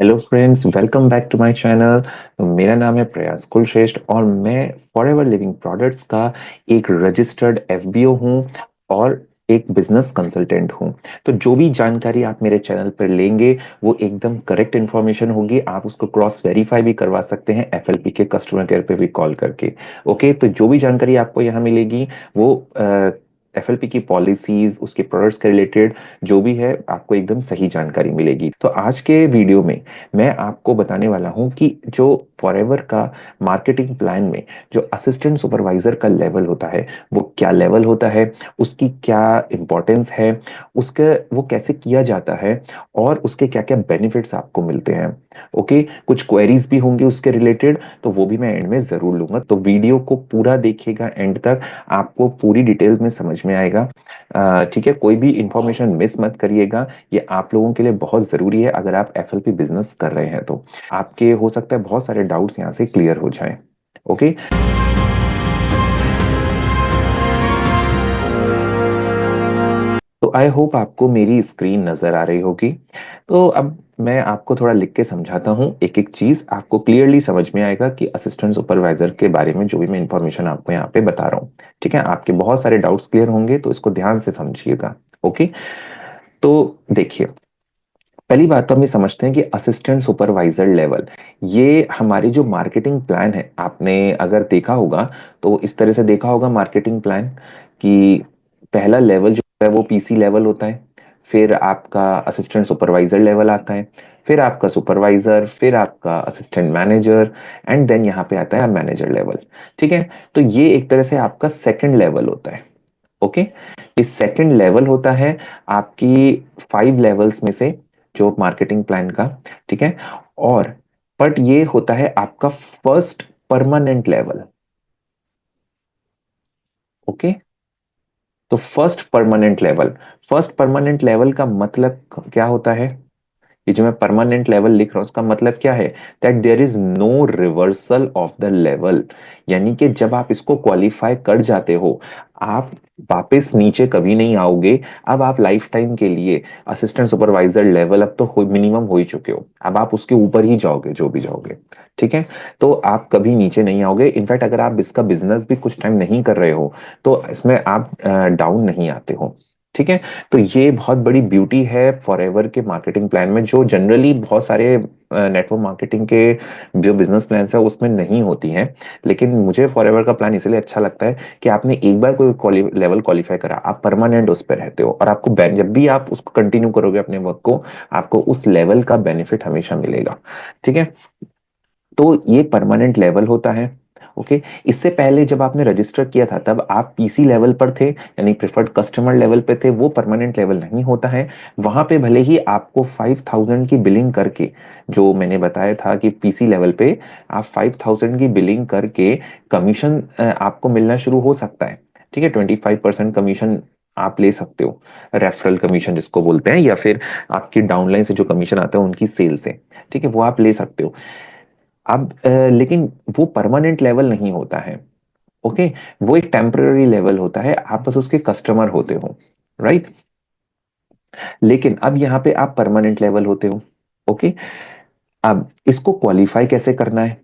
Hello friends, welcome back to my channel. मेरा नाम है प्रयास कुलश्रेष्ठ और मैं फॉरएवर लिविंग प्रोडक्ट्स का एक रजिस्टर्ड एफबीओ हूँ और एक बिजनेस कंसल्टेंट हूँ। तो जो भी जानकारी आप मेरे चैनल पर लेंगे वो एकदम करेक्ट इन्फॉर्मेशन होगी। आप उसको क्रॉस वेरीफाई भी करवा सकते हैं एफएलपी के कस्टमर केयर पे भी कॉल करके। ओके, तो जो भी जानकारी आपको यहाँ मिलेगी वो एफएलपी की पॉलिसीज, उसके प्रोडक्ट्स के रिलेटेड जो भी है आपको एकदम सही जानकारी मिलेगी। तो आज के वीडियो में मैं आपको बताने वाला हूं कि जो फॉरएवर का मार्केटिंग प्लान में जो असिस्टेंट सुपरवाइजर का लेवल होता है वो क्या लेवल होता है, उसकी क्या इंपॉर्टेंस है, उसका वो कैसे किया जाता है और उसके क्या क्या बेनिफिट्स आपको मिलते हैं। ओके, कुछ क्वेरीज भी होंगे उसके रिलेटेड, तो वो भी मैं एंड में जरूर लूंगा। तो वीडियो को पूरा देखिएगा एंड तक, आपको पूरी डिटेल में समझ में आएगा। ठीक है, कोई भी इंफॉर्मेशन मिस मत करिएगा। ये आप लोगों के लिए बहुत ज़रूरी है अगर आप एफएलपी बिजनेस कर रहे हैं तो। आपके हो सकता है बहुत सारे डाउट्स यहाँ से क्लियर हो जाएं। ओके, तो आई होप आपको मेरी स्क्रीन नज़र आ रही होगी। तो अब मैं आपको थोड़ा लिख के समझाता हूँ, एक एक चीज़ आपको क्लियरली समझ में आएगा कि असिस्टेंट सुपरवाइजर के बारे में जो भी मैं इंफॉर्मेशन आपको यहाँ पे बता रहा हूँ। ठीक है, आपके बहुत सारे डाउट्स क्लियर होंगे तो इसको ध्यान से समझिएगा। ओके, तो देखिए, पहली बात तो हम ये समझते हैं कि असिस्टेंट सुपरवाइजर लेवल, ये हमारी जो मार्केटिंग प्लान है, आपने अगर देखा होगा तो इस तरह से देखा होगा मार्केटिंग प्लान कि पहला लेवल जो है वो पीसी लेवल होता है, फिर आपका असिस्टेंट सुपरवाइजर लेवल आता है, फिर आपका सुपरवाइजर, फिर आपका असिस्टेंट मैनेजर, एंड देन यहाँ पे आता है मैनेजर लेवल। ठीक है, तो ये एक तरह से आपका सेकंड लेवल होता है। ओके, ये सेकंड लेवल होता है आपकी 5 लेवल्स में से, जो मार्केटिंग प्लान का। ठीक है, और बट ये होता है आपका फर्स्ट परमानेंट लेवल। ओके, तो फर्स्ट परमानेंट लेवल का मतलब क्या होता है? ये जो मैं परमानेंट लेवल लिख रहा हूं उसका मतलब क्या है? That there is no reversal of the level. यानी कि जब आप इसको क्वालिफाई कर जाते हो, आप वापस नीचे कभी नहीं आओगे। अब आप लाइफ टाइम के लिए असिस्टेंट सुपरवाइजर लेवल अब तो मिनिमम हो ही चुके हो, अब आप उसके ऊपर ही जाओगे जो भी जाओगे। ठीक है, तो आप कभी नीचे नहीं आओगे। इनफैक्ट अगर आप इसका बिजनेस भी कुछ टाइम नहीं कर रहे हो तो इसमें आप डाउन नहीं आते हो। ठीक है, तो ये बहुत बड़ी ब्यूटी है फॉरएवर के मार्केटिंग प्लान में, जो जनरली बहुत सारे नेटवर्क मार्केटिंग के जो बिजनेस प्लान है उसमें नहीं होती हैं। लेकिन मुझे फॉरएवर का प्लान इसलिए अच्छा लगता है कि आपने एक बार कोई लेवल क्वालिफाई करा, आप परमानेंट उस पर रहते हो और आपको जब भी आप उसको कंटिन्यू करोगे अपने वर्क को, आपको उस लेवल का बेनिफिट हमेशा मिलेगा। ठीक है, तो ये परमानेंट लेवल होता है। ओके, इससे पहले जब आपने रजिस्टर किया था तब आप पीसी लेवल पर थे, यानी प्रिफर्ड कस्टमर लेवल पे थे, वो परमानेंट लेवल नहीं होता है। वहां पे भले ही आपको 5,000 की बिलिंग करके, जो मैंने बताया था कि पीसी लेवल पे आप 5,000 की बिलिंग करके कमीशन आपको मिलना शुरू हो सकता है। ठीक है, 25% कमीशन आप ले सकते हो, रेफरल कमीशन जिसको बोलते हैं, या फिर आपकी डाउनलाइन से जो कमीशन आता है उनकी सेल से। ठीक है, वो आप ले सकते हो। अब लेकिन वो परमानेंट लेवल नहीं होता है। ओके, वो एक टेम्पररी लेवल होता है, आप बस उसके कस्टमर होते हो। राइट, लेकिन अब यहाँ पे आप परमानेंट लेवल होते हो। ओके, अब इसको क्वालिफाई कैसे करना है?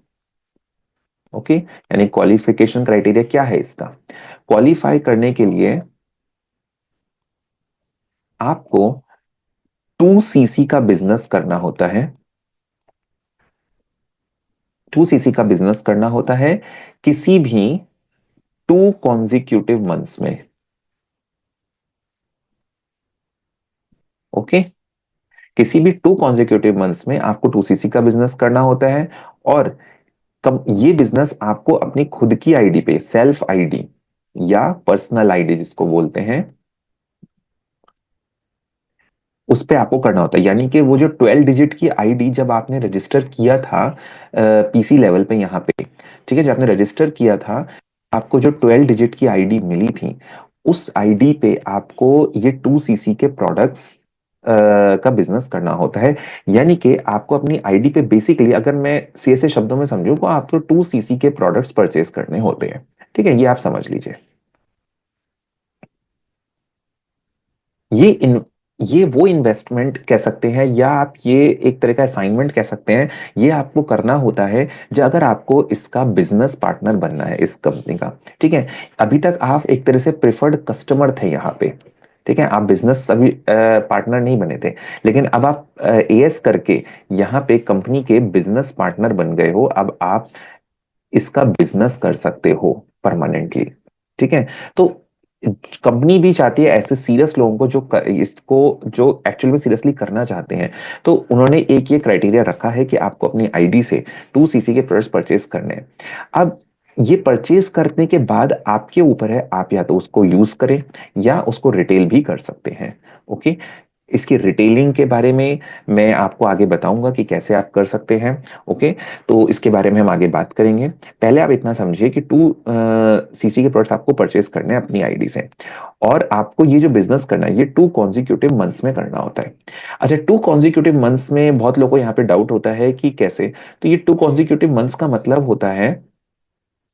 ओके, यानी क्वालिफिकेशन क्राइटेरिया क्या है इसका? क्वालिफाई करने के लिए आपको 2 सीसी का बिजनेस करना होता है। 2 सीसी का बिजनेस करना होता है किसी भी 2 कॉन्जिक्यूटिव मंथ्स में। ओके, किसी भी 2 कॉन्जिक्यूटिव मंथ्स में आपको 2 सीसी का बिजनेस करना होता है। और कब ये बिजनेस आपको अपनी खुद की आईडी पे, सेल्फ आईडी या पर्सनल आईडी जिसको बोलते हैं, उस पे आपको करना होता है। यानी कि वो जो 12 डिजिट की आईडी जब आपने रजिस्टर किया था पीसी लेवल पे यहाँ पे, ठीक है, जब आपने रजिस्टर किया था, आपको जो 12 डिजिट की आईडी मिली थी, उस आईडी पे आपको ये 2 सीसी के प्रोडक्ट्स का बिजनेस करना होता है। यानी कि आपको अपनी आईडी पे बेसिकली, अगर मैं सीएसए शब्दों में समझूं, तो आपको 2 सीसी के प्रोडक्ट्स परचेज करने होते हैं। ठीक है, ये आप समझ लीजिए। ये ये वो इन्वेस्टमेंट कह सकते हैं, या आप ये एक तरह का असाइनमेंट कह सकते हैं। ये आपको करना होता है जब अगर आपको इसका बिजनेस पार्टनर बनना है इस कंपनी का। ठीक है। अभी तक आप एक तरह से प्रिफर्ड कस्टमर थे यहाँ पे। ठीक है, आप बिजनेस अभी पार्टनर नहीं बने थे, लेकिन अब आप एएस करके यहाँ पे कंपनी के बिजनेस पार्टनर बन गए हो। अब आप इसका बिजनेस कर सकते हो परमानेंटली। ठीक है। तो कंपनी भी चाहती है ऐसे सीरियस लोगों को, इसको जो एक्चुअल में सीरियसली करना चाहते हैं। तो उन्होंने एक ये क्राइटेरिया रखा है कि आपको अपनी आईडी से 2 सीसी के प्रोडक्ट्स परचेज करने हैं। अब ये परचेज करने के बाद आपके ऊपर है, आप या तो उसको यूज करें या उसको रिटेल भी कर सकते हैं। ओके। इसकी रिटेलिंग के बारे में मैं आपको आगे बताऊंगा कि कैसे आप कर सकते हैं। ओके। तो इसके बारे में हम आगे बात करेंगे। पहले आप इतना समझिए कि 2 सीसी के प्रोडक्ट्स आपको परचेज करने हैं अपनी आईडी से, और आपको ये जो बिजनेस करना है ये 2 कॉन्जिक्यूटिव मंथ्स में करना होता है। अच्छा, 2 कॉन्जिक्यूटिव मंथ्स में बहुत लोगों को यहाँ पे डाउट होता है कि कैसे। तो ये 2 कॉन्जिक्यूटिव मंथ्स का मतलब होता है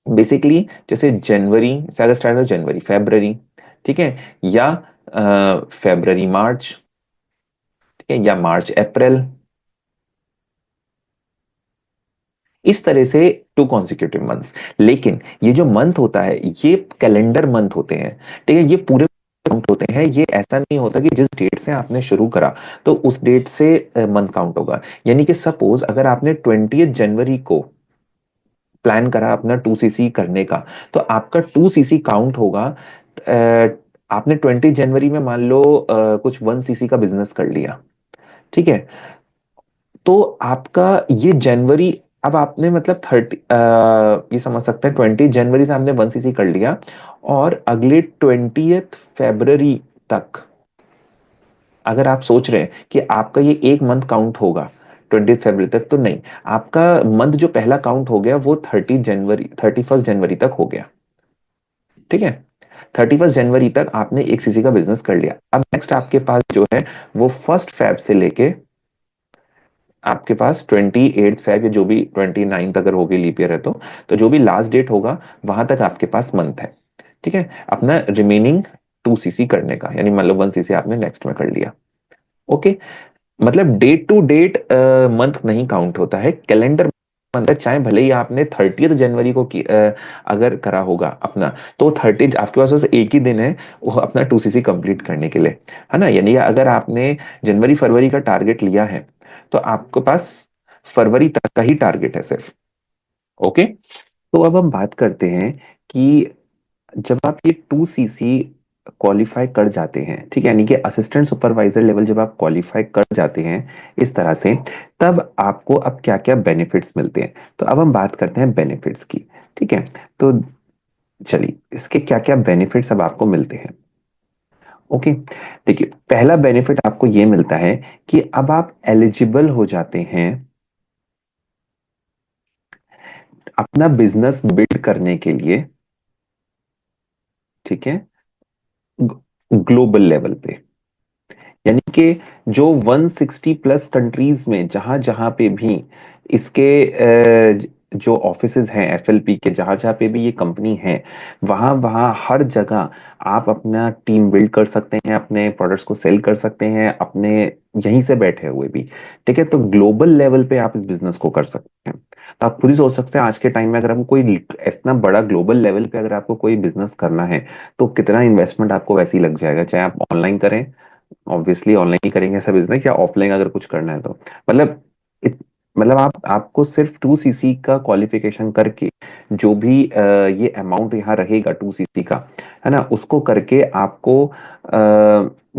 बेसिकली, जैसे जनवरी से अगर स्टार्ट हो, जनवरी फरवरी, ठीक है, या फरवरी मार्च, ठीक है, या मार्च अप्रैल, इस तरह से 2 कॉन्जिक्यूटिव मंथ्स। लेकिन ये जो मंथ होता है ये कैलेंडर मंथ होते हैं। ठीक है, ये पूरे काउंट होते हैं। ये ऐसा नहीं होता कि जिस डेट से आपने शुरू करा तो उस डेट से मंथ काउंट होगा। यानी कि सपोज अगर आपने 20 जनवरी को प्लान करा अपना 2 सीसी करने का, तो आपका 2 सीसी काउंट होगा। आपने 20 जनवरी में मान लो कुछ 1 सीसी का बिजनेस कर लिया। ठीक है। तो आपका ये जनवरी, अब आपने मतलब 30, ये समझ सकते हैं 20 जनवरी से आपने 1 सीसी कर लिया, और अगले 20 फरवरी तक अगर आप सोच रहे हैं कि आपका ये एक मंथ काउंट होगा 20 फरवरी तक, तो नहीं। आपका मंथ जो पहला काउंट हो गया वो 31 जनवरी तक हो गया। ठीक है। 31 जनवरी तक आपने 1 सीसी का बिजनेस कर लिया। अब नेक्स्ट आपके पास जो है वो 1 फेब से लेके आपके पास 28 फेब, या जो भी 29 अगर होगी लीप ईयर है तो जो भी लास्ट डेट होगा वहां तक आपके पास मंथ है। ठीक है, अपना रिमेनिंग 2 सीसी करने का, यानी मतलब 1 सीसी आपने नेक्स्ट में कर लिया। ओके। मतलब डेट टू डेट मंथ नहीं काउंट होता है, कैलेंडर मंथ है। चाहे भले ही आपने 30 जनवरी को अगर करा होगा अपना, तो 30 आपके पास बस एक ही दिन है वो अपना 2 सीसी कंप्लीट करने के लिए, है ना। यानी अगर आपने जनवरी फरवरी का टारगेट लिया है तो आपके पास फरवरी तक का ही टारगेट है सिर्फ। ओके। तो अब हम बात करते हैं कि जब आप ये 2 सीसी क्वालिफाई कर जाते हैं, ठीक है, यानी कि असिस्टेंट सुपरवाइजर लेवल जब आप क्वालिफाई कर जाते हैं इस तरह से, तब आपको अब क्या क्या बेनिफिट्स मिलते हैं। तो अब हम बात करते हैं बेनिफिट्स की। ठीक है। तो चलिए, इसके क्या क्या बेनिफिट्स अब आपको मिलते हैं। ओके। देखिए, पहला बेनिफिट आपको ये मिलता है कि अब आप एलिजिबल हो जाते हैं अपना बिजनेस बिल्ड करने के लिए। ठीक है, ग्लोबल लेवल पे। यानी कि जो 160 प्लस कंट्रीज में जहां जहां पे भी इसके जो ऑफिसेज हैं एफएलपी के, जहां जहां पे भी ये कंपनी है, वहां वहां हर जगह आप अपना टीम बिल्ड कर सकते हैं, अपने प्रोडक्ट्स को सेल कर सकते हैं अपने यहीं से बैठे हुए भी। ठीक है, तो ग्लोबल लेवल पे आप इस बिजनेस को कर सकते हैं। तो आप खुद ही सोच सकते हैं आज के टाइम में अगर आपको कोई इतना बड़ा ग्लोबल लेवल पे अगर आपको कोई बिजनेस करना है तो कितना इन्वेस्टमेंट आपको वैसे ही लग जाएगा, चाहे आप ऑनलाइन करें, ऑब्वियसली ऑनलाइन ही करेंगे ऐसा बिजनेस, या ऑफलाइन अगर कुछ करना है तो। मतलब इत, मतलब आपको सिर्फ 2 सीसी का क्वालिफिकेशन करके जो भी ये अमाउंट यहाँ रहेगा 2 सीसी का, है ना, उसको करके आपको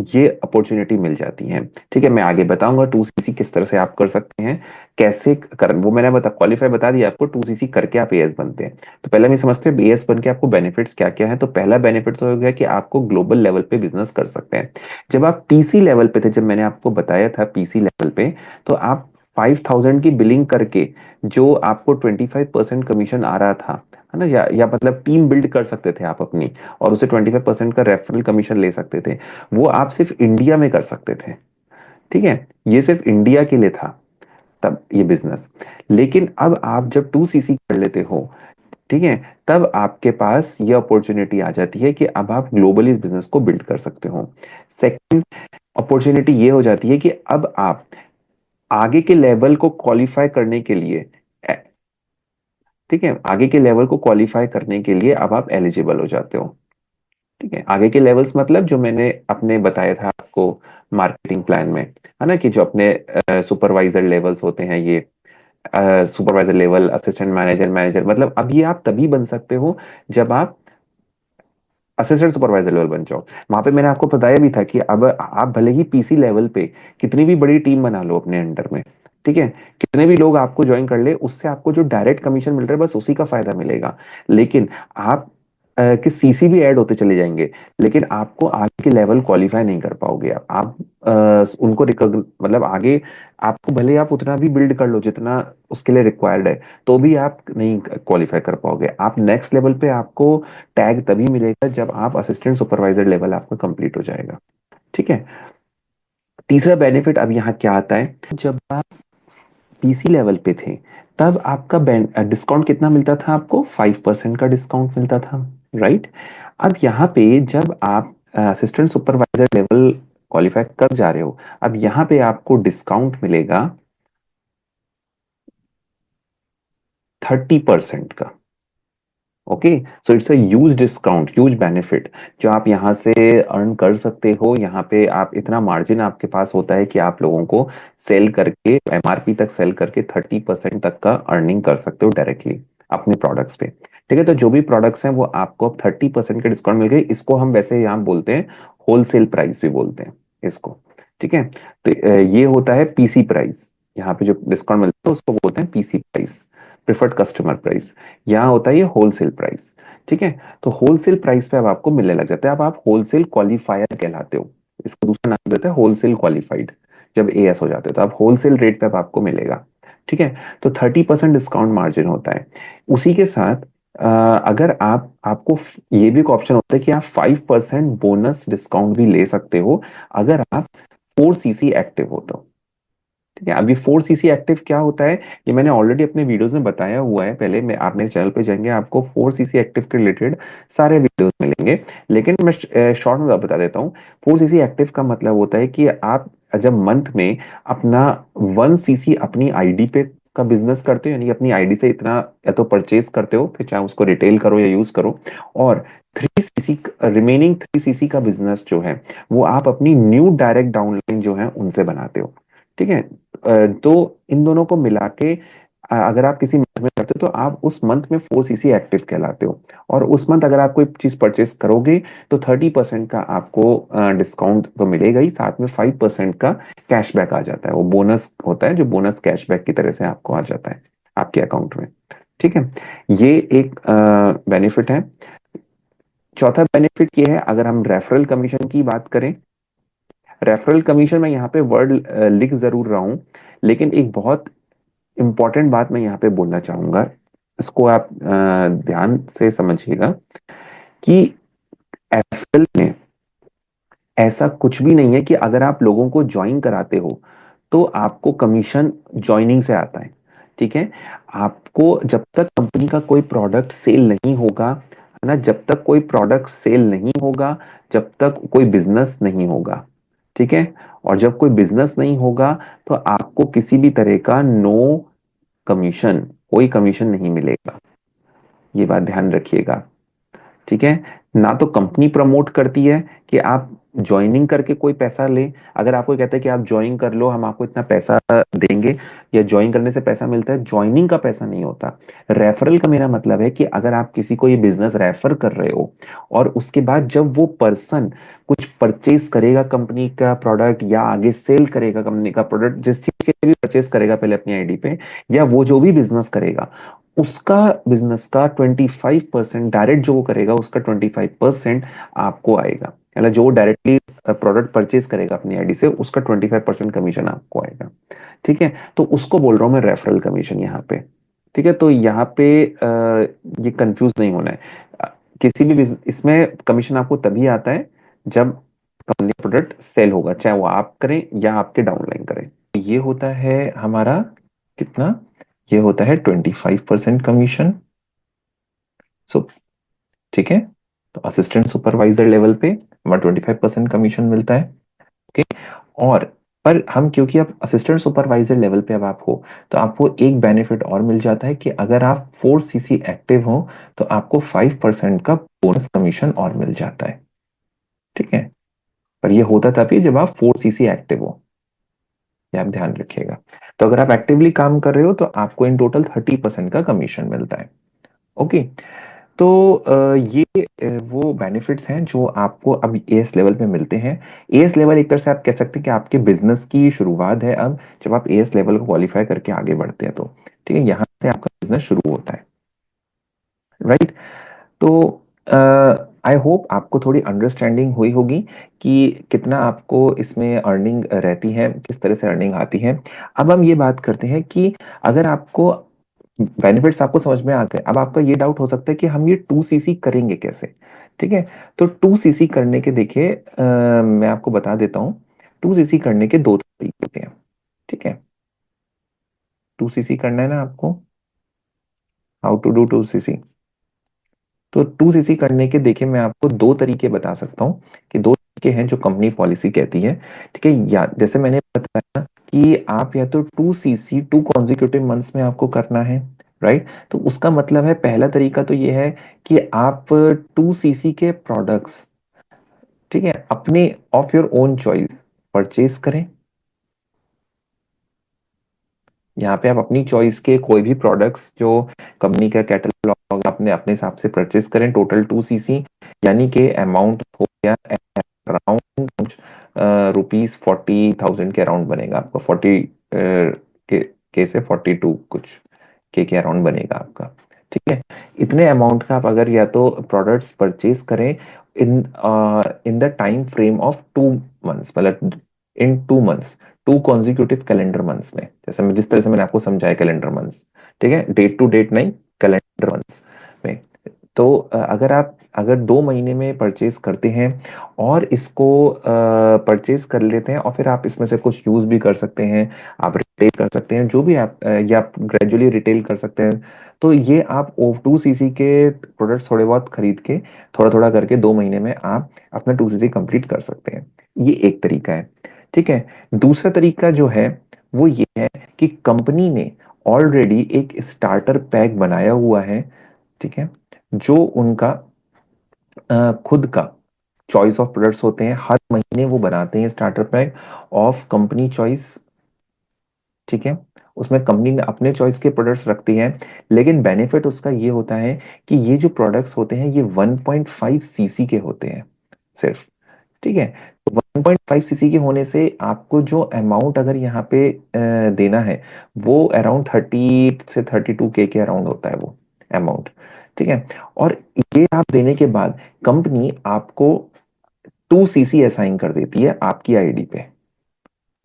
ये अपॉर्चुनिटी मिल जाती है। ठीक है, मैं आगे बताऊंगा 2 सीसी किस तरह से आप कर सकते हैं, कैसे कर, वो मैंने क्वालिफाई बता दिया आपको। 2 सीसी करके आप एएस बनते हैं। तो पहले मैं समझते हैं एएस बन के आपको बेनिफिट्स क्या क्या है। तो पहला बेनिफिट तो हो गया कि आपको ग्लोबल लेवल पे बिजनेस कर सकते हैं। जब आप पीसी लेवल पे थे, जब मैंने आपको बताया था पीसी लेवल पे, तो आप 5000 की बिलिंग करके जो आपको 25% कमीशन आ रहा था, है ना, या मतलब टीम बिल्ड कर सकते थे आप अपनी, और उसे 25% का रेफरल कमीशन ले सकते थे। वो आप सिर्फ इंडिया में कर सकते थे। ठीक है, ये सिर्फ इंडिया के लिए था तब ये बिजनेस। लेकिन अब आप जब 2 सीसी कर लेते हो, ठीक है, तब आपके पास ये अपॉर्चुनिटी आ जाती है कि अब आप ग्लोबली इस बिजनेस को बिल्ड कर सकते हो। सेकंड, अपॉर्चुनिटी ये हो जाती है कि अब आप आगे के लेवल को क्वालिफाई करने के लिए, ठीक है, आगे के लेवल को क्वालिफाई करने के लिए अब आप एलिजिबल हो जाते हो। ठीक है, आगे के लेवल्स मतलब जो मैंने अपने बताया था आपको मार्केटिंग प्लान में, है ना, कि जो अपने सुपरवाइजर लेवल्स होते हैं, ये supervisor level, assistant manager, manager, मतलब अब ये आप तभी बन सकते हो जब आप असिस्टेंट सुपरवाइजर लेवल बन जाओ। वहां पे मैंने आपको बताया भी था कि अब आप भले ही पीसी लेवल पे कितनी भी बड़ी टीम बना लो अपने अंडर में, ठीक है, कितने भी लोग आपको ज्वाइन कर ले, उससे आपको जो डायरेक्ट कमीशन मिल रहा है बस उसी का फायदा मिलेगा। लेकिन आप कि सीसी भी ऐड होते चले जाएंगे, लेकिन आपको आगे के लेवल क्वालिफाई नहीं कर पाओगे आप उनको मतलब आगे आपको भले आप उतना भी बिल्ड कर लो जितना उसके लिए रिक्वायर्ड है, तो भी आप नहीं क्वालिफाई कर पाओगे। आप नेक्स्ट लेवल पे आपको टैग तभी मिलेगा जब आप असिस्टेंट सुपरवाइजर लेवल आपका कंप्लीट हो जाएगा। ठीक है। तीसरा बेनिफिट अब यहाँ क्या आता है, जब आप पीसी लेवल पे थे तब आपका डिस्काउंट कितना मिलता था, आपको 5% का डिस्काउंट मिलता था, राइट। अब यहाँ पे जब आप असिस्टेंट सुपरवाइजर लेवल क्वालिफाई कर जा रहे हो, अब यहाँ पे आपको डिस्काउंट मिलेगा 30% का। Okay, so it's a huge discount, huge benefit जो आप यहाँ से अर्न कर सकते हो। यहाँ पे आप इतना मार्जिन आपके पास होता है कि आप लोगों को सेल करके, एमआरपी तक सेल करके 30% तक का अर्निंग कर सकते हो डायरेक्टली अपने प्रोडक्ट्स पे। ठीक है, तो जो भी प्रोडक्ट्स हैं वो आपको अब 30% के डिस्काउंट मिल गए। इसको हम वैसे यहाँ बोलते हैं होलसेल प्राइस भी बोलते हैं इसको। ठीक है, तो ये होता है पीसी प्राइस। यहाँ पे जो डिस्काउंट मिलता है उसको बोलते हैं PC price, preferred customer price. यहाँ होता है ये होलसेल प्राइस। ठीक है, तो होलसेल प्राइस पे अब आपको मिलने लग जाता है। अब आप होलसेल क्वालिफायर कहलाते हो, इसका दूसरा नाम देता है होलसेल क्वालिफाइड। जब एएस हो जाते हो तो आप होलसेल रेट पे अब आपको मिलेगा। ठीक है, तो 30% डिस्काउंट मार्जिन होता है। उसी के साथ अगर आपको ये भी एक ऑप्शन होता है कि आप 5% बोनस डिस्काउंट भी ले सकते हो अगर आप 4 सीसी एक्टिव हो तो। ठीक है, अभी 4 सीसी एक्टिव क्या होता है, ये मैंने ऑलरेडी अपने वीडियोस में बताया हुआ है। पहले मैं, आप मेरे चैनल पे जाएंगे, आपको 4 सीसी एक्टिव के रिलेटेड सारे वीडियोस मिलेंगे। लेकिन मैं शॉर्ट में बता देता हूँ। 4 सीसी एक्टिव का मतलब होता है कि आप जब मंथ में अपना 1 सीसी अपनी आईडी पे का बिजनेस करते हो, यानी कि अपनी आईडी से इतना या तो परचेज करते हो, फिर चाहे उसको रिटेल करो या यूज करो, और 3 सीसी, रिमेनिंग 3 सीसी का बिजनेस जो है वो आप अपनी न्यू डायरेक्ट डाउनलाइन जो है उनसे बनाते हो। ठीक है, तो इन दोनों को मिला के अगर आप किसी मंथ में करते हो तो आप उस मंथ में 4 सीसी एक्टिव कहलाते हो। और उस मंथ अगर आप कोई चीज परचेस करोगे तो 30% का आपको डिस्काउंट तो मिलेगा ही, साथ में 5% का कैशबैक आ जाता है। वो बोनस होता है जो बोनस कैशबैक की तरह से आपको आ जाता है आपके अकाउंट में। ठीक है, ये एक बेनिफिट है। चौथा बेनिफिट ये है, अगर हम रेफरल कमीशन की बात करें, रेफरल कमीशन मैं यहाँ पे वर्ड लिख जरूर रहा हूँ, लेकिन एक बहुत इंपॉर्टेंट बात मैं यहाँ पे बोलना चाहूंगा, इसको आप ध्यान से समझिएगा कि एफएल में ऐसा कुछ भी नहीं है कि अगर आप लोगों को ज्वाइन कराते हो तो आपको कमीशन ज्वाइनिंग से आता है। ठीक है, आपको जब तक कंपनी का कोई प्रोडक्ट सेल नहीं होगा, है ना, जब तक कोई प्रोडक्ट सेल नहीं होगा, जब तक कोई बिजनेस नहीं होगा, ठीक है, और जब कोई बिजनेस नहीं होगा तो आपको किसी भी तरह का नो कमीशन, कोई कमीशन नहीं मिलेगा। ये बात ध्यान रखिएगा। ठीक है, ना तो कंपनी प्रमोट करती है कि आप ज्वाइनिंग करके कोई पैसा ले। अगर आपको कहता है कि आप ज्वाइन कर लो, हम आपको इतना पैसा देंगे, या ज्वाइन करने से पैसा मिलता है, ज्वाइनिंग का पैसा नहीं होता। रेफरल का मेरा मतलब है कि अगर आप किसी को ये बिजनेस रेफर कर रहे हो और उसके बाद जब वो पर्सन कुछ परचेज करेगा कंपनी का प्रोडक्ट, या आगे सेल करेगा कंपनी का प्रोडक्ट, जिस चीज के भी परचेज करेगा पहले अपनी आईडी पे, या वो जो भी बिजनेस करेगा उसका, बिजनेस का 25% डायरेक्ट जो वो करेगा उसका 25% आपको आएगा। मतलब जो डायरेक्टली प्रोडक्ट परचेज करेगा अपनी आईडी से उसका 25% कमीशन आपको आएगा। ठीक है, तो उसको बोल रहा हूँ मैं रेफरल कमीशन यहाँ पे। ठीक है, तो यहाँ पे ये कंफ्यूज नहीं होना है। किसी भी इसमें कमीशन आपको तभी आता है जब कंपनी प्रोडक्ट सेल होगा, चाहे वो आप करें या आपके डाउनलाइन करें। ये होता है हमारा कितना, ये होता है 25% कमीशन। सो ठीक है, तो असिस्टेंट सुपरवाइजर लेवल पे हमारा 25% कमीशन मिलता है। ओके। और पर हम, क्योंकि आप असिस्टेंट सुपरवाइजर लेवल पे अब आप हो, तो आपको एक बेनिफिट और मिल जाता है कि अगर आप 4 सीसी एक्टिव हो तो आपको 5% का बोनस कमीशन और मिल जाता है। ठीक है। पर ये होता तभी जब आप 4 सीसी एक्टिव हो, ये आप ध्यान रखिएगा। तो अगर आप एक्टिवली काम कर रहे हो तो आपको इन टोटल 30% का कमीशन मिलता है। ओके। तो ये वो बेनिफिट्स हैं जो आपको अब एएस लेवल पे मिलते हैं। एएस लेवल एक तरह से आप कह सकते हैं कि आपके बिजनेस की शुरुआत है अब, जब आप एएस लेवल को क्वालिफाई करके आगे बढ़ते हैं तो। ठीक है, यहाँ से आपका बिजनेस शुरू होता है। राइट। तो आई होप आपको थोड़ी अंडरस्टैंडिंग हुई होगी कि कितना आपको इसमें अर्निंग रहती है, किस तरह से अर्निंग आती है। अब हम ये बात करते हैं कि अगर आपको बेनिफिट्स आपको समझ में आ गए, अब आपका ये डाउट हो सकता है कि हम ये 2 सीसी करेंगे कैसे। ठीक है। तो 2 सीसी करने के, देखिए मैं आपको बता देता हूँ। 2 सीसी करने के दो तरीके होते हैं। ठीक है। 2 सीसी करना है ना आपको, हाउ टू डू 2 सीसी। तो 2 सीसी करने के, देखिए मैं आपको दो तरीके बता सकता हूँ कि दो तरीके हैं जो कंपनी पॉलिसी कहती है। ठीक है, या जैसे मैंने बताया कि आप या तो 2 सीसी 2 कॉन्जिक्यूटिव मंथ्स में आपको करना है। राइट। तो उसका मतलब है, पहला तरीका तो ये है कि आप 2 सीसी के प्रोडक्ट्स, ठीक है, अपने of your own choice purchase करें। यहाँ पे आप अपनी चॉइस के कोई भी प्रोडक्ट्स जो कंपनी का कैटलॉग अपने अपने हिसाब से परचेज करें, टोटल 2 सीसी, यानी कि अमाउंट हो गया अराउंड ₹40,000 के अराउंड बनेगा आपका। 40 के से 42 कुछ के अराउंड बनेगा आपका। ठीक है। इतने अमाउंट का आप अगर या तो प्रोडक्ट्स परचेज करें in in the time frame of 2 months, मतलब in 2 months, 2 consecutive calendar months में, जैसे मैं जिस तरह से मैंने आपको समझाया कैलेंडर मंथ्स। ठीक है, डेट टू डेट नहीं, कैलेंडर मंथ्स में। तो अगर 2 महीने में परचेज करते हैं और इसको परचेज कर लेते हैं, और फिर आप इसमें से कुछ यूज भी कर सकते हैं, आप रिटेल कर सकते हैं, जो भी आप या आप ग्रेजुअली रिटेल कर सकते हैं। तो ये आप 2 सीसी के प्रोडक्ट्स थोड़े बहुत खरीद के थोड़ा थोड़ा करके 2 महीने में आप अपना 2 सीसी कंप्लीट कर सकते हैं। ये एक तरीका है। ठीक है। दूसरा तरीका जो है वो ये है कि कंपनी ने ऑलरेडी एक स्टार्टर पैक बनाया हुआ है। ठीक है। जो उनका खुद का चॉइस ऑफ प्रोडक्ट्स होते हैं, हर महीने वो बनाते हैं starter pack of company choice. ठीक है। उसमें कंपनी ने अपने चॉइस के प्रोडक्ट्स रखती है, लेकिन बेनिफिट उसका ये होता है कि ये जो प्रोडक्ट्स होते हैं ये 1.5 सीसी के होते हैं सिर्फ। ठीक है। तो 1.5 सीसी के होने से आपको जो अमाउंट अगर यहाँ पे देना है, वो अराउंड 30 से 32 के अराउंड होता है वो अमाउंट। ठीक है। और ये आप देने के बाद कंपनी आपको 2 सीसी असाइन कर देती है आपकी आईडी पे।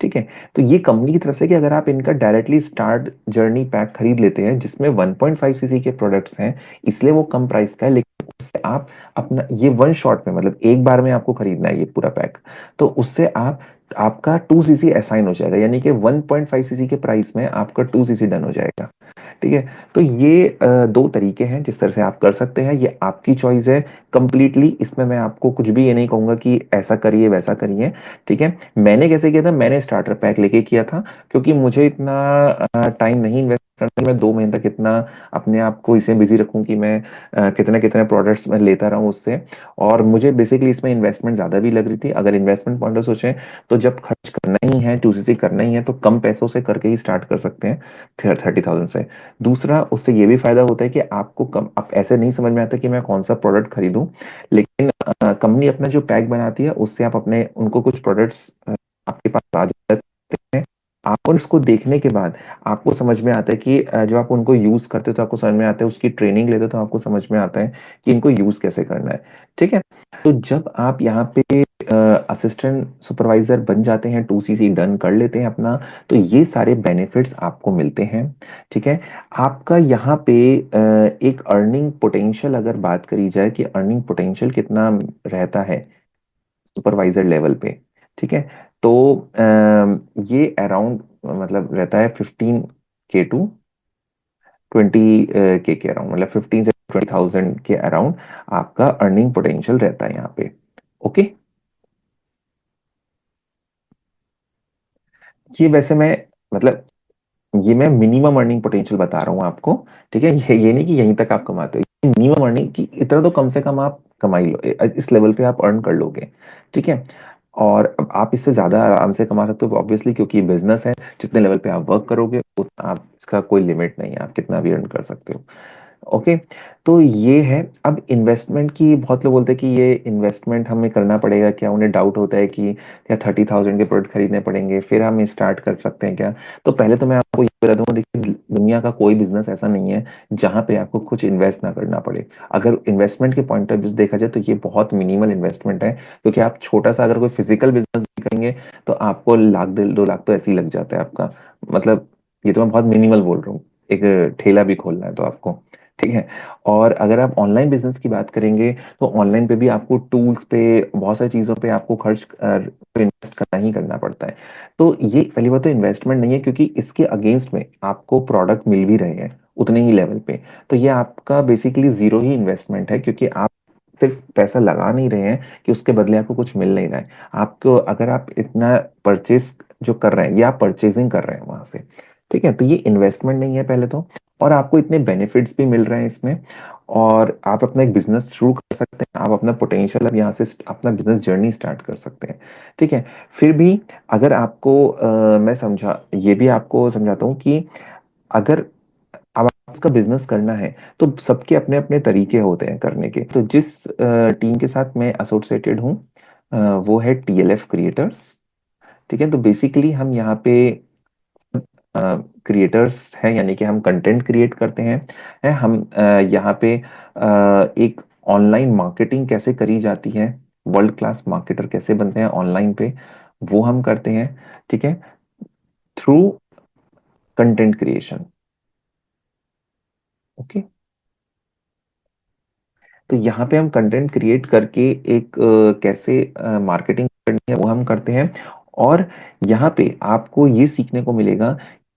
ठीक है। तो ये कंपनी की तरफ से कि अगर आप इनका डायरेक्टली स्टार्ट जर्नी पैक खरीद लेते हैं जिसमें 1.5 सीसी के प्रोडक्ट्स हैं, इसलिए वो कम प्राइस का है, लेकिन उससे आप अपना ये वन शॉट में, मतलब एक बार में आपको खरीदना है ये पूरा पैक, तो उससे आप आपका 2 सीसी असाइन हो जाएगा, यानी कि 1.5 सीसी के प्राइस में आपका 2 सीसी डन हो जाएगा। ठीक है। तो ये दो तरीके हैं जिस तरह से आप कर सकते हैं, ये आपकी चॉइस है कंप्लीटली। इसमें मैं आपको कुछ भी ये नहीं कहूंगा कि ऐसा करिए वैसा करिए। ठीक है। मैंने कैसे किया था, मैंने स्टार्टर पैक लेके किया था, क्योंकि मुझे इतना टाइम नहीं इन्वेस्ट करना कि मैं 2 महीने तक इतना अपने आप को इसे बिजी रखूं कि मैं कितने कितने प्रोडक्ट्स में लेता रहूं उससे। और मुझे बेसिकली इसमें इन्वेस्टमेंट ज्यादा भी लग रही थी। अगर इन्वेस्टमेंट पॉइंट ऑफ सोचें तो जब खर्च करना ही है, 2 सीसी करना ही है, तो कम पैसों से करके ही स्टार्ट कर सकते हैं 30,000 से। दूसरा, उससे ये भी फायदा होता है कि आपको कम, आप ऐसे नहीं समझ में आता कि मैं कौन सा प्रोडक्ट खरीदूं, लेकिन कंपनी अपना जो पैक बनाती है उससे आप अपने उनको कुछ प्रोडक्ट्स आपके पास आ जाते हैं। आपको उसको देखने के बाद आपको समझ में आता है कि जब आप उनको यूज करते हो तो आपको समझ में आता है, उसकी ट्रेनिंग लेते हो तो आपको समझ में आता है कि इनको यूज कैसे करना है। ठीक है। तो जब आप यहाँ पे असिस्टेंट सुपरवाइजर बन जाते हैं, 2 सीसी डन कर लेते हैं अपना, तो ये सारे बेनिफिट्स आपको मिलते हैं। ठीक है। आपका यहाँ पे एक अर्निंग पोटेंशियल अगर बात करी जाए कि अर्निंग पोटेंशियल कितना रहता है सुपरवाइजर लेवल पे। ठीक है। तो ये अराउंड मतलब रहता है 15 के टू 20 के अराउंड, मतलब 15 से 20,000 के अराउंड आपका अर्निंग पोटेंशियल रहता है यहाँ पे। ओके। ये वैसे मैं, मतलब ये मैं मिनिमम अर्निंग पोटेंशियल बता रहा हूँ आपको। ठीक है, ये नहीं कि यहीं तक आप कमाते हो, ये मिनिमम अर्निंग की इतना तो कम से कम आप कमाई लो, इस लेवल पे आप अर्न कर लोगे। ठीक है। और अब आप इससे ज्यादा आराम से कमा सकते हो ऑब्वियसली, क्योंकि बिजनेस है। जितने लेवल पे आप वर्क करोगे उतना आप, इसका कोई लिमिट नहीं है, आप कितना भी अर्न कर सकते हो। ओके। तो ये है। अब इन्वेस्टमेंट की बहुत लोग बोलते हैं कि ये इन्वेस्टमेंट हमें करना पड़ेगा क्या, उन्हें डाउट होता है कि क्या 30,000 के प्रोडक्ट खरीदने पड़ेंगे फिर हम स्टार्ट कर सकते हैं क्या। तो पहले तो मैं आपको ये बता दूंगा, देखिए दुनिया का कोई बिजनेस ऐसा नहीं है जहां पे आपको कुछ इन्वेस्ट ना करना पड़े। अगर इन्वेस्टमेंट के पॉइंट ऑफ व्यू से देखा जाए तो ये बहुत मिनिमल इन्वेस्टमेंट है, क्योंकि आप छोटा सा अगर कोई फिजिकल बिजनेस भी करेंगे तो आपको लाख 2 लाख तो ऐसे ही लग जाता है आपका। मतलब ये तो मैं बहुत मिनिमल बोल रहा हूँ, एक ठेला भी खोलना है तो आपको। ठीक है। और अगर आप ऑनलाइन बिजनेस की बात करेंगे तो ऑनलाइन पे भी आपको टूल्स पे, बहुत सारी चीजों पे आपको खर्च इन्वेस्ट करना ही करना पड़ता है। तो ये पहली बात तो इन्वेस्टमेंट नहीं है, क्योंकि इसके अगेंस्ट में आपको प्रोडक्ट मिल भी रहे हैं उतने ही लेवल पे। तो ये आपका बेसिकली जीरो ही इन्वेस्टमेंट है, क्योंकि आप सिर्फ पैसा लगा नहीं रहे हैं कि उसके बदले आपको कुछ मिल नहीं रहा है। आपको अगर आप इतना परचेज जो कर रहे हैं, ये आप परचेजिंग कर रहे हैं वहां से। ठीक है, तो ये इन्वेस्टमेंट नहीं है पहले तो। और आपको इतने बेनिफिट्स भी मिल रहे हैं इसमें। और आप अपना एक बिजनेस शुरू कर सकते हैं, आप अपना पोटेंशियल अब यहाँ से अपना बिजनेस जर्नी स्टार्ट कर सकते हैं। ठीक है। फिर भी अगर आपको मैं समझा ये भी आपको समझाता हूँ कि अगर अब आपका बिजनेस करना है तो सबके अपने अपने तरीके होते हैं करने के। तो जिस टीम के साथ मैं एसोसिएटेड हूँ वो है TLF क्रिएटर्स। ठीक है। तो बेसिकली हम यहाँ पे क्रिएटर्स हैं, यानी कि हम कंटेंट क्रिएट करते हैं। हम यहाँ पे एक ऑनलाइन मार्केटिंग कैसे करी जाती है, वर्ल्ड क्लास मार्केटर कैसे बनते हैं ऑनलाइन पे, वो हम करते हैं। ठीक है। Through content creation. ओके। तो यहाँ पे हम कंटेंट क्रिएट करके एक कैसे मार्केटिंग करनी है वो हम करते हैं। और यहाँ पे आपको ये सीखने को मिलेगा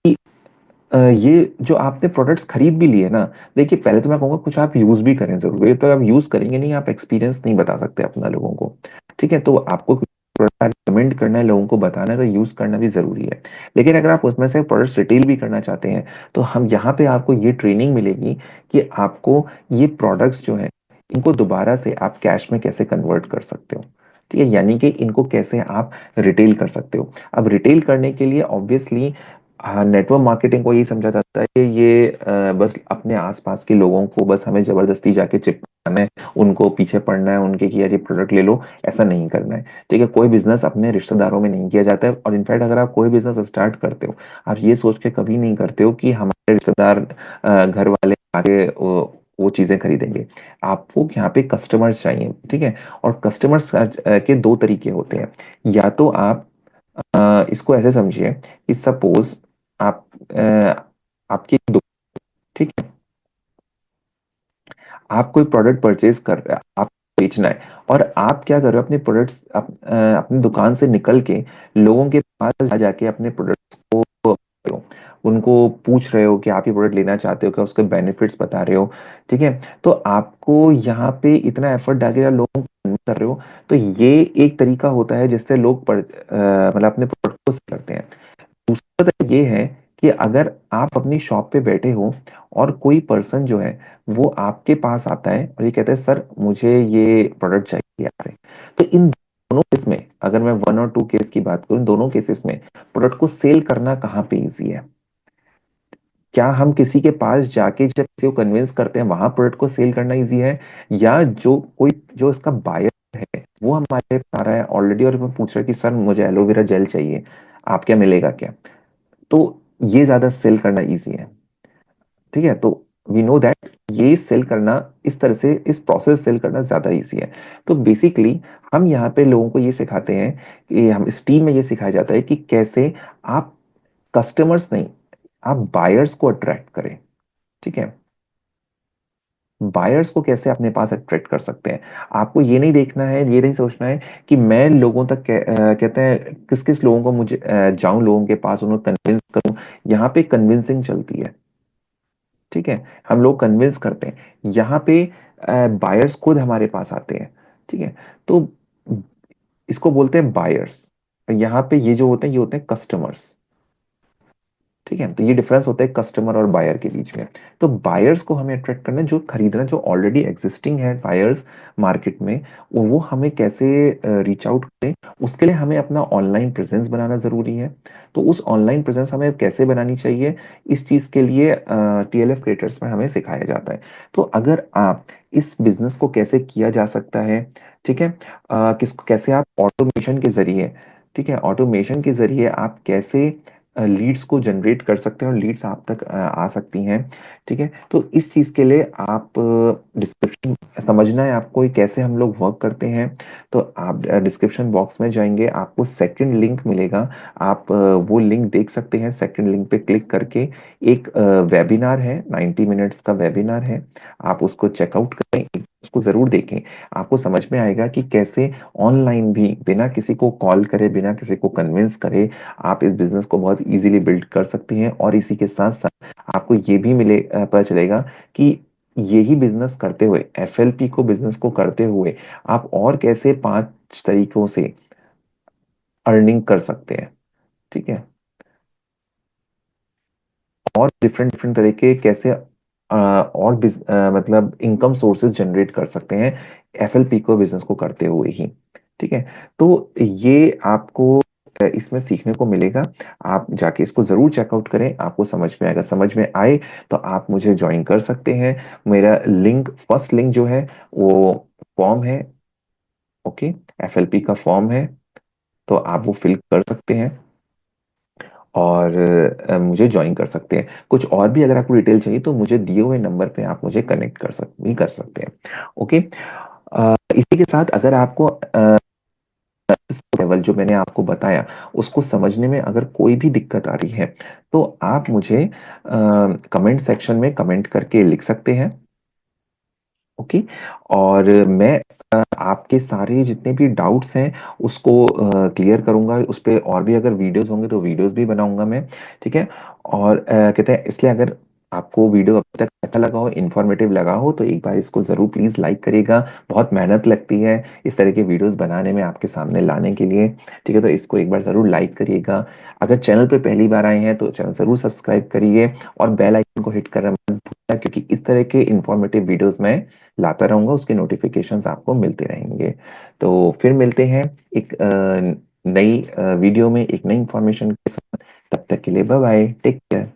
कि ये जो आपने प्रोडक्ट्स खरीद भी लिए ना, देखिए पहले तो मैं कहूँगा कुछ आप यूज भी करें जरूर, ये तो आप यूज करेंगे नहीं, आप एक्सपीरियंस नहीं बता सकते अपना लोगों को। ठीक है। तो आपको प्रोडक्ट रिकमेंड करना है, लोगों को बताना है, तो यूज करना भी जरूरी है। लेकिन अगर आप उसमें से प्रोडक्ट्स रिटेल भी करना चाहते हैं तो हम यहाँ पे आपको ये ट्रेनिंग मिलेगी कि आपको ये प्रोडक्ट्स जो है इनको दोबारा से आप कैश में कैसे कन्वर्ट कर सकते हो। ठीक है, यानी कि इनको कैसे आप रिटेल कर सकते हो। अब रिटेल करने के लिए ऑब्वियसली हाँ, नेटवर्क मार्केटिंग को ये समझा जाता है कि ये बस अपने आसपास के लोगों को बस हमें जबरदस्ती जाके चिपकाना है, उनको पीछे पड़ना है उनके कि यार ये प्रोडक्ट ले लो, ऐसा नहीं करना है। ठीक है, कोई बिजनेस अपने रिश्तेदारों में नहीं किया जाता है। और इनफैक्ट अगर आप कोई बिजनेस स्टार्ट करते हो, आप ये सोच के कभी नहीं करते हो कि हमारे रिश्तेदार घर वाले आगे वो चीजें खरीदेंगे। आपको यहाँ पे कस्टमर्स चाहिए। ठीक है। और कस्टमर्स के दो तरीके होते हैं। या तो आप इसको ऐसे समझिए कि सपोज आप आपकी एक ठीक है, आप कोई प्रोडक्ट परचेज कर रहे हैं, आप बेचना है, और आप क्या कर रहे हो अपने प्रोडक्ट्स अपनी दुकान से निकल के लोगों के पास जाके अपने प्रोडक्ट्स को उनको पूछ रहे हो कि आप ये प्रोडक्ट लेना चाहते हो क्या, उसके बेनिफिट्स बता रहे हो। ठीक है। तो आपको यहाँ पे इतना एफर्ट डाल के जब लोगों को convince कर रहे हो, तो ये एक तरीका होता है जिससे लोग मतलब अपने प्रोडक्ट को sell करते हैं। दूसरा तरीका ये है कि अगर आप अपनी शॉप पे बैठे हो और कोई पर्सन जो है वो आपके पास आता है और ये कहता है सर मुझे ये प्रोडक्ट चाहिए आपसे। तो इन दोनों केस में, अगर मैं 1 और 2 केस की बात करूं, दोनों केसेस में प्रोडक्ट को सेल करना कहाँ पे इजी है। क्या हम किसी के पास जाके जब किसी को कन्विंस करते हैं वहां प्रोडक्ट को सेल करना इजी है, या जो कोई जो इसका बायर है वो हमारे पास आ रहा है ऑलरेडी और वो पूछ रहा है कि सर मुझे एलोवेरा जेल चाहिए, आप क्या मिलेगा क्या। तो ये ज्यादा सेल करना इजी है। ठीक है। तो वी नो दैट ये सेल करना, इस तरह से इस प्रोसेस सेल करना ज्यादा इजी है। तो बेसिकली हम यहाँ पे लोगों को ये सिखाते हैं कि हम इस टीम में ये सिखाया जाता है कि कैसे आप कस्टमर्स नहीं, आप बायर्स को अट्रैक्ट करें। ठीक है। बायर्स को कैसे अपने पास अट्रैक्ट कर सकते हैं। आपको ये नहीं देखना है, ये नहीं सोचना है कि मैं लोगों तक कहते हैं किस किस लोगों को मुझे जाऊं लोगों के पास उन्हें कन्विंस करूं। यहाँ पे कन्विंसिंग चलती है। ठीक है। हम लोग कन्विंस करते हैं, यहाँ पे बायर्स खुद हमारे पास आते हैं। ठीक है। तो इसको बोलते हैं बायर्स, और यहाँ पे ये जो होते हैं ये होते हैं कस्टमर्स। ठीक है, तो ये डिफरेंस होता है कस्टमर और बायर के बीच में। तो बायर्स को हमें अट्रैक्ट करना है, जो खरीदना, जो ऑलरेडी एग्जिस्टिंग है बायर्स मार्केट में, वो हमें कैसे रीच आउट करें, उसके लिए हमें अपना ऑनलाइन प्रेजेंस बनाना जरूरी है। तो उस ऑनलाइन प्रेजेंस हमें कैसे बनानी चाहिए, इस चीज के लिए टीएलएफ क्रिएटर्स में हमें सिखाया जाता है। तो अगर आप इस बिजनेस को कैसे किया जा सकता है, ठीक है, किसको कैसे आप ऑटोमेशन के जरिए, ठीक है, ऑटोमेशन के जरिए आप कैसे लीड्स को जनरेट कर सकते हैं और लीड्स आप तक आ सकती हैं। ठीक है, तो इस चीज़ के लिए आप डिस्क्रिप्शन समझना है आपको ये कैसे हम लोग वर्क करते हैं। तो आप डिस्क्रिप्शन बॉक्स में जाएंगे, आपको सेकंड लिंक मिलेगा। आप वो लिंक देख सकते हैं, सेकंड लिंक पे क्लिक करके एक वेबिनार है, 90 मिनट्स का वेबिनार है, आप उसको चेकआउट करें, उसको ज़रूर देखें। आपको समझ में आएगा कि कैसे ऑनलाइन भी बिना किसी को कॉल करे, बिना किसी को कन्विंस करे, आप इस बिजनेस को बहुत इजीली बिल्ड कर सकते हैं। और इसी के साथ साथ आपको ये भी पता चलेगा कि यही बिजनेस करते हुए, एफएलपी को बिजनेस को करते हुए, आप और कैसे 5 तरीकों से अर्निंग कर सकते हैं। ठीक है, और डिफरेंट डिफरेंट तरीके कैसे और मतलब इनकम सोर्सेज जनरेट कर सकते हैं एफएलपी को बिजनेस को करते हुए ही। ठीक है, तो ये आपको इसमें सीखने को मिलेगा। आप जाके इसको जरूर चेकआउट करें, आपको समझ में आएगा। समझ में आए तो आप मुझे ज्वाइन कर सकते हैं। मेरा लिंक, फर्स्ट लिंक जो है वो फॉर्म है। ओके, एफएलपी का फॉर्म है, तो आप वो फिल कर सकते हैं और मुझे ज्वाइन कर सकते हैं। कुछ और भी अगर आपको डिटेल चाहिए तो मुझे दिए हुए नंबर पे आप मुझे कनेक्ट कर सकते हैं। ओके, इसी के साथ अगर आपको लेवल जो मैंने आपको बताया उसको समझने में अगर कोई भी दिक्कत आ रही है, तो आप मुझे कमेंट सेक्शन में कमेंट करके लिख सकते हैं। ओके, और मैं आपके सारे जितने भी डाउट्स हैं उसको क्लियर करूंगा। उस पर और भी अगर वीडियोस होंगे तो वीडियोस भी बनाऊंगा मैं। ठीक है, और कहते हैं इसलिए अगर आपको वीडियो अब तक अच्छा लगा हो, इन्फॉर्मेटिव लगा हो, तो एक बार इसको जरूर प्लीज लाइक करिएगा। बहुत मेहनत लगती है इस तरह के वीडियोस बनाने में, आपके सामने लाने के लिए। ठीक है, तो इसको एक बार जरूर लाइक करिएगा। अगर चैनल पे पहली बार आए हैं तो चैनल जरूर सब्सक्राइब करिए और बेल आइकन को हिट करना मत भूलना, क्योंकि इस तरह के इंफॉर्मेटिव वीडियोस मैं लाता रहूंगा, उसके नोटिफिकेशंस आपको मिलते रहेंगे। तो फिर मिलते हैं एक नई वीडियो में एक नई इंफॉर्मेशन के साथ। तब तक के लिए बाय बाय, टेक केयर।